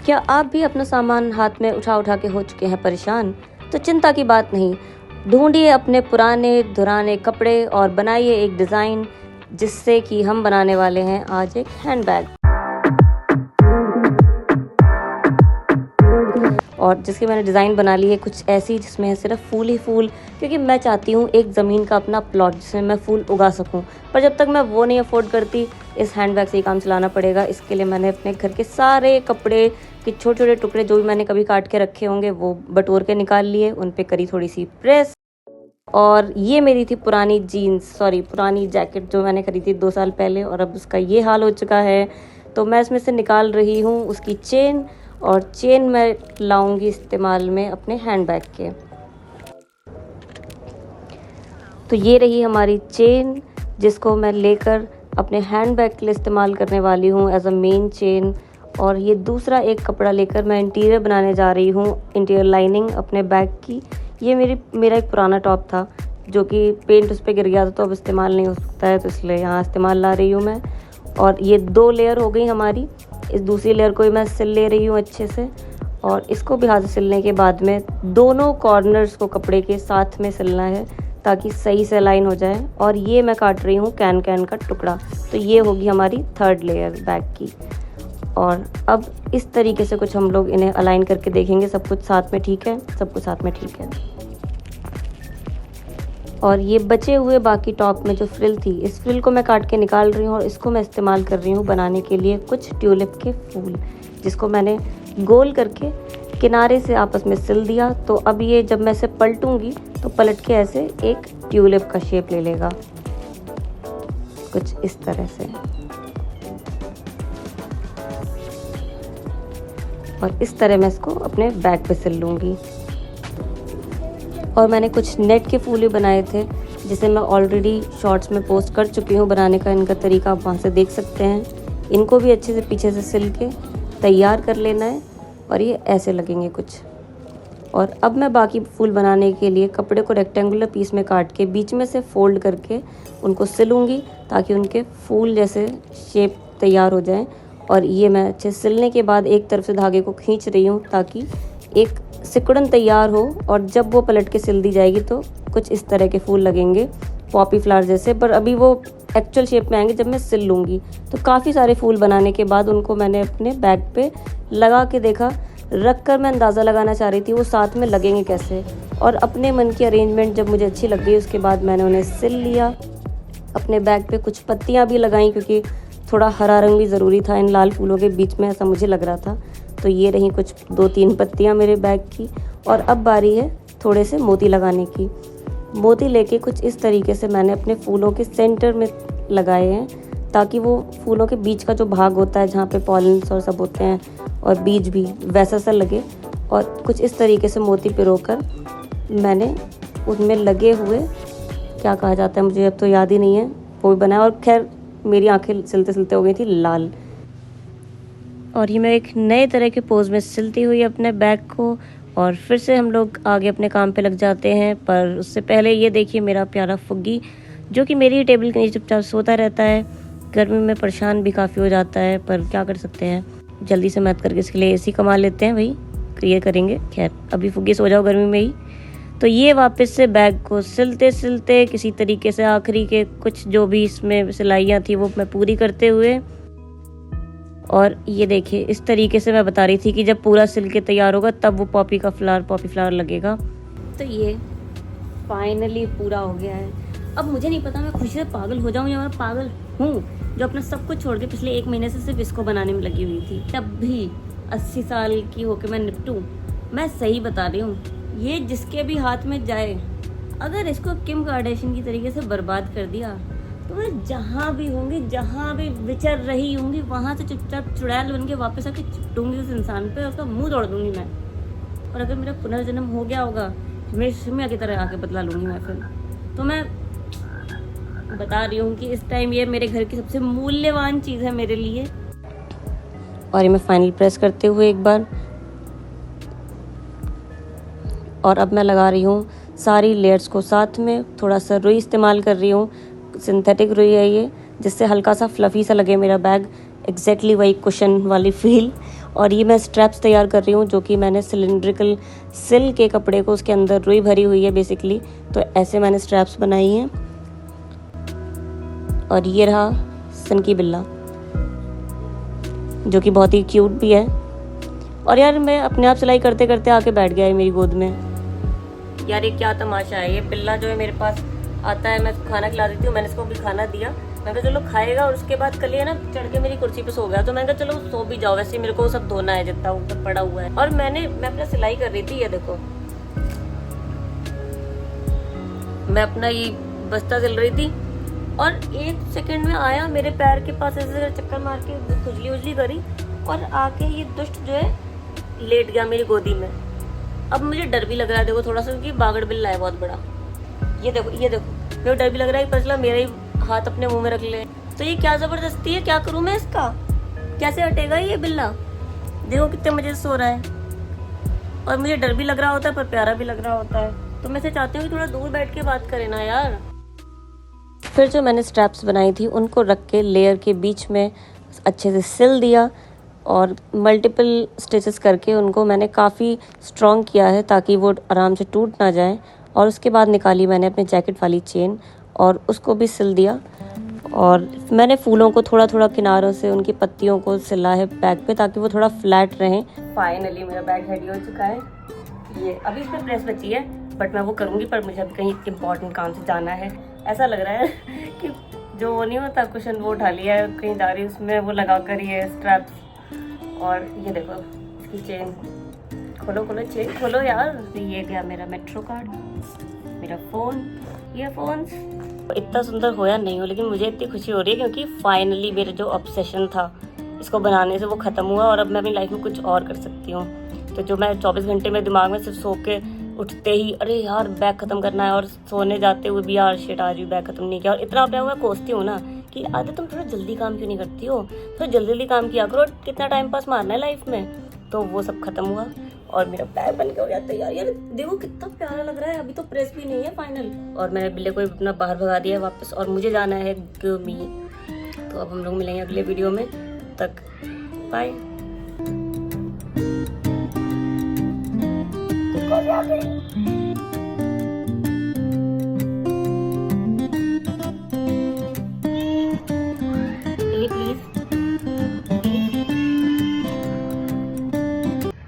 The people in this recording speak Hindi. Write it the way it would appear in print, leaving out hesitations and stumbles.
क्या आप भी अपना सामान हाथ में उठा उठा के हो चुके हैं परेशान? तो चिंता की बात नहीं, ढूंढिए अपने पुराने धुराने कपड़े और बनाइए एक डिज़ाइन, जिससे कि हम बनाने वाले हैं आज एक हैंडबैग। और जिसकी मैंने डिज़ाइन बना ली है कुछ ऐसी, जिसमें है सिर्फ फूल ही फूल, क्योंकि मैं चाहती हूँ एक ज़मीन का अपना प्लॉट जिसमें मैं फूल उगा सकूँ। पर जब तक मैं वो नहीं अफोर्ड करती, इस हैंडबैग से ही काम चलाना पड़ेगा। इसके लिए मैंने अपने घर के सारे कपड़े के छोटे छोटे टुकड़े जो भी मैंने कभी काट के रखे होंगे वो बटोर के निकाल लिए, उन पे करी थोड़ी सी प्रेस। और ये मेरी थी पुरानी जैकेट जो मैंने खरीदी 2 साल पहले, और अब उसका ये हाल हो चुका है। तो मैं इसमें से निकाल रही हूँ उसकी चेन, और चेन मैं लाऊंगी इस्तेमाल में अपने हैंडबैग के। तो ये रही हमारी चेन, जिसको मैं लेकर अपने हैंडबैग के लिए इस्तेमाल करने वाली हूँ एज अ मेन चेन। और ये दूसरा एक कपड़ा लेकर मैं इंटीरियर बनाने जा रही हूँ, इंटीरियर लाइनिंग अपने बैग की। ये मेरा एक पुराना टॉप था जो कि पेंट उस पर गिर गया था, तो अब इस्तेमाल नहीं हो सकता है, तो इसलिए यहाँ इस्तेमाल ला रही हूँ मैं। और ये 2 लेयर हो गई हमारी। इस दूसरी लेयर को भी मैं सिल ले रही हूँ अच्छे से, और इसको भी हाथ से सिलने के बाद में दोनों कॉर्नर्स को कपड़े के साथ में सिलना है ताकि सही से अलाइन हो जाए। और ये मैं काट रही हूँ कैन का टुकड़ा। तो ये होगी हमारी 3rd लेयर बैग की। और अब इस तरीके से कुछ हम लोग इन्हें अलाइन करके देखेंगे। सब कुछ साथ में ठीक है, सब कुछ साथ में ठीक है। और ये बचे हुए बाकी टॉप में जो फ्रिल थी, इस फ्रिल को मैं काट के निकाल रही हूँ, और इसको मैं इस्तेमाल कर रही हूँ बनाने के लिए कुछ ट्यूलिप के फूल, जिसको मैंने गोल करके किनारे से आपस में सिल दिया। तो अब ये जब मैं इसे पलटूंगी तो पलट के ऐसे एक ट्यूलिप का शेप ले लेगा, कुछ इस तरह से। और इस तरह मैं इसको अपने बैग पे सिल लूँगी। और मैंने कुछ नेट के फूल भी बनाए थे, जिसे मैं ऑलरेडी शॉर्ट्स में पोस्ट कर चुकी हूँ बनाने का। इनका तरीका आप वहाँ से देख सकते हैं। इनको भी अच्छे से पीछे से सिल के तैयार कर लेना है, और ये ऐसे लगेंगे कुछ। और अब मैं बाकी फूल बनाने के लिए कपड़े को रेक्टेंगुलर पीस में काट के बीच में से फोल्ड करके उनको सिलूँगी, ताकि उनके फूल जैसे शेप तैयार हो जाए। और ये मैं अच्छे सिलने के बाद एक तरफ से धागे को खींच रही हूँ ताकि एक सिकुड़न तैयार हो, और जब वो पलट के सिल दी जाएगी तो कुछ इस तरह के फूल लगेंगे, पॉपी फ्लावर जैसे। पर अभी वो एक्चुअल शेप में आएंगे जब मैं सिल लूँगी। तो काफ़ी सारे फूल बनाने के बाद उनको मैंने अपने बैग पे लगा के देखा, रख कर मैं अंदाज़ा लगाना चाह रही थी वो साथ में लगेंगे कैसे। और अपने मन की अरेंजमेंट जब मुझे अच्छी लग गई, उसके बाद मैंने उन्हें सिल लिया। अपने बैग पे कुछ पत्तियाँ भी लगाई, क्योंकि थोड़ा हरा रंग भी ज़रूरी था इन लाल फूलों के बीच में, ऐसा मुझे लग रहा था। तो ये रही कुछ 2-3 पत्तियाँ मेरे बैग की। और अब बारी है थोड़े से मोती लगाने की। मोती लेके कुछ इस तरीके से मैंने अपने फूलों के सेंटर में लगाए हैं, ताकि वो फूलों के बीच का जो भाग होता है जहाँ पे पॉलिन्स और सब होते हैं और बीज भी, वैसा सा लगे। और कुछ इस तरीके से मोती पिरोकर मैंने उनमें लगे हुए, क्या कहा जाता है मुझे अब तो याद ही नहीं है, वो भी बनाया। और खैर मेरी आंखें सिलते सिलते हो गई थी लाल। और ये मैं एक नए तरह के पोज में सिलती हुई अपने बैग को, और फिर से हम लोग आगे अपने काम पे लग जाते हैं। पर उससे पहले ये देखिए मेरा प्यारा फुग्गी, जो कि मेरी टेबल के नीचे चुपचाप सोता रहता है। गर्मी में परेशान भी काफ़ी हो जाता है, पर क्या कर सकते हैं, जल्दी से मैथ करके इसके लिए एसी कमा लेते हैं भाई, क्लियर करेंगे। खैर अभी फुग्गी सो जाओ गर्मी में ही। तो ये वापस से बैग को सिलते सिलते किसी तरीके से आखिरी के कुछ जो भी इसमें सिलाइयाँ थी वो मैं पूरी करते हुए, और ये देखिए इस तरीके से मैं बता रही थी कि जब पूरा सिल के तैयार होगा तब वो पॉपी फ्लावर लगेगा। तो ये फाइनली पूरा हो गया है। अब मुझे नहीं पता मैं खुशी से पागल हो जाऊँ या मैं पागल हूँ, जो अपना सब कुछ छोड़ के पिछले 1 महीने से सिर्फ इसको बनाने में लगी हुई थी। तब भी 80 साल की होकर मैं निपटूँ, मैं सही बता रही हूँ। ये जिसके भी हाथ में जाए, अगर इसको किम कार्दाशियन की तरीके से बर्बाद कर दिया, तो मैं जहाँ भी होंगी, जहाँ भी विचर रही होंगी, वहाँ से चुपचाप चुड़ैल बन के वापस आके चिपटूंगी उस इंसान पे, उसका मुंह तोड़ दूंगी मैं। और अगर मेरा पुनर्जन्म हो गया होगा तो मेरी सिमिया की तरह आके बदला लूँगी मैं फिर। तो मैं बता रही हूँ कि इस टाइम ये मेरे घर की सबसे मूल्यवान चीज़ है मेरे लिए। और ये मैं फाइनल प्रेस करते हुए एक बार, और अब मैं लगा रही हूँ सारी लेयर्स को साथ में। थोड़ा सा रुई इस्तेमाल कर रही हूँ, सिंथेटिक रुई है ये, जिससे हल्का सा फ्लफी सा लगे मेरा बैग। एग्जैक्टली वही कुशन वाली फील। और ये मैं स्ट्रैप्स तैयार कर रही हूँ, जो कि मैंने सिलिंड्रिकल सिल के कपड़े को उसके अंदर रुई भरी हुई है बेसिकली, तो ऐसे मैंने स्ट्रैप्स बनाई हैं। और ये रहा सन की बिल्ला, जो कि बहुत ही क्यूट भी है। और यार मैं अपने आप सिलाई करते करते आके बैठ गया है मेरी गोद में। यार ये क्या तमाशा है, ये बिल्ला जो है मेरे पास आता है, मैं खाना खिला देती हूँ। मैंने इसको भी खाना दिया, मैं कहा चलो खाएगा, और उसके बाद कल ये ना चढ़ के मेरी कुर्सी पे सो गया, तो मैंने कहा चलो सो भी जाओ, वैसे मेरे को सब धोना है जितना ऊपर पड़ा हुआ है। और मैं अपना सिलाई कर रही थी, ये देखो मैं अपना ये बस्ता सिल रही थी, और 1 सेकंड में आया मेरे पैर के पास, ऐसे चक्कर मार के खुजली उजली करी, और आके ये दुष्ट जो है लेट गया मेरी गोदी में। अब मुझे डर भी लग रहा है, देखो थोड़ा सा, क्योंकि बागड़ बिल्ला है बहुत बड़ा। ये देखो मेरे को डर भी लग रहा है कि पता चला मेरा ही हाथ अपने मुंह में रख ले। तो ये क्या जबरदस्ती है, क्या करूं मैं इसका, कैसे हटेगा ये बिल्ला। देखो कितने मजे से सो रहा है, और मुझे डर भी लग रहा होता है पर प्यारा भी लग रहा होता है। तो मैं से चाहती हूँ कि थोड़ा दूर बैठ के बात करें ना यार। फिर जो मैंने स्ट्रैप्स बनाई थी उनको रख के लेयर के बीच में अच्छे से सिल दिया, और मल्टीपल स्टिचेस करके उनको मैंने काफ़ी स्ट्रॉन्ग किया है ताकि वो आराम से टूट ना जाए। और उसके बाद निकाली मैंने अपने जैकेट वाली चेन और उसको भी सिल दिया, और मैंने फूलों को थोड़ा थोड़ा किनारों से उनकी पत्तियों को सिला है बैग पे, ताकि वो थोड़ा फ्लैट रहें। फाइनली मेरा बैग रेडी हो चुका है। ये अभी इसमें प्रेस बची है, बट मैं वो करूँगी, पर मुझे अभी कहीं इंपॉर्टेंट काम से जाना है। ऐसा लग रहा है कि जो वो नहीं होता कुशन, वो उठा लिया है, कहीं जा रही उसमें वो लगा कर ही है स्ट्रैप्स। और ये देखो इसकी चेन, खोलो चेन खोलो यार। ये गया मेरा मेट्रो कार्ड, मेरा फ़ोन, ईयरफोन्स। इतना सुंदर होया नहीं हो, लेकिन मुझे इतनी खुशी हो रही है क्योंकि फाइनली मेरा जो ऑब्सेशन था इसको बनाने से वो ख़त्म हुआ, और अब मैं अपनी लाइफ में कुछ और कर सकती हूँ। तो जो मैं 24 घंटे में दिमाग में सिर्फ सो के उठते ही अरे यार बैग ख़त्म करना है, और सोने जाते हुए भी यार शिट आज भी बैग ख़त्म नहीं किया, और इतना अपने मैं कोसती हूँ ना कि आधे तुम थोड़ा जल्दी काम क्यों नहीं करती हो, थोड़ा जल्दी काम किया करो, कितना टाइम पास मारना है लाइफ में। तो वो सब खत्म हुआ और मेरा बैग बन के हो जाता है। यार देखो कितना प्यारा लग रहा है। अभी तो प्रेस भी नहीं है फाइनल, और मैंने बिल्ले को अपना बाहर भगा दिया है वापस, और मुझे जाना है गर्मी। तो अब हम लोग मिलेंगे अगले वीडियो में, तक बाय।